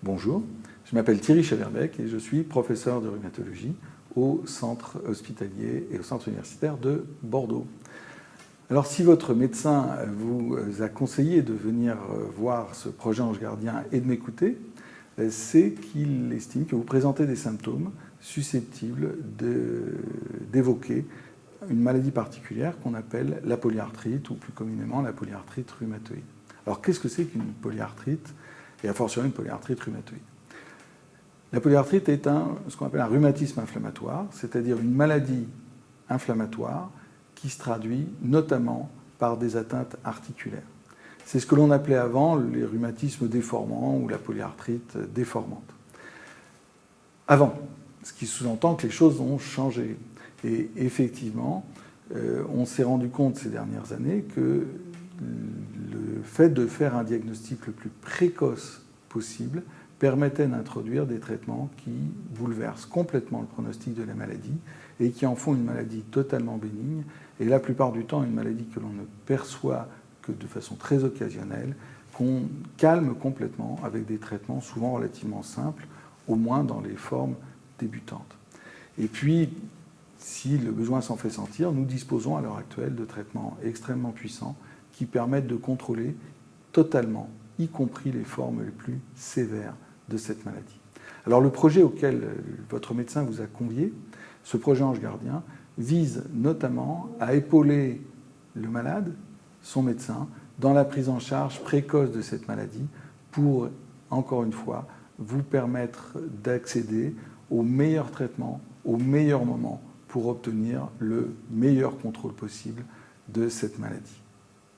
Bonjour, je m'appelle Thierry Chaverbeck et je suis professeur de rhumatologie au centre hospitalier et au centre universitaire de Bordeaux. Alors si votre médecin vous a conseillé de venir voir ce projet Ange Gardien et de m'écouter, c'est qu'il estime que vous présentez des symptômes susceptibles d'évoquer une maladie particulière qu'on appelle la polyarthrite ou plus communément la polyarthrite rhumatoïde. Alors qu'est-ce que c'est qu'une polyarthrite et a fortiori une polyarthrite rhumatoïde? La polyarthrite est ce qu'on appelle un rhumatisme inflammatoire, c'est-à-dire une maladie inflammatoire qui se traduit notamment par des atteintes articulaires. C'est ce que l'on appelait avant les rhumatismes déformants ou la polyarthrite déformante. Avant, ce qui sous-entend que les choses ont changé. Et effectivement, on s'est rendu compte ces dernières années que le fait de faire un diagnostic le plus précoce possible permettait d'introduire des traitements qui bouleversent complètement le pronostic de la maladie et qui en font une maladie totalement bénigne et la plupart du temps une maladie que l'on ne perçoit que de façon très occasionnelle, qu'on calme complètement avec des traitements souvent relativement simples, au moins dans les formes débutantes. Et puis, si le besoin s'en fait sentir, nous disposons à l'heure actuelle de traitements extrêmement puissants qui permettent de contrôler totalement, y compris les formes les plus sévères de cette maladie. Alors le projet auquel votre médecin vous a convié, ce projet Ange Gardien, vise notamment à épauler le malade, son médecin, dans la prise en charge précoce de cette maladie pour, encore une fois, vous permettre d'accéder au meilleur traitement, au meilleur moment pour obtenir le meilleur contrôle possible de cette maladie.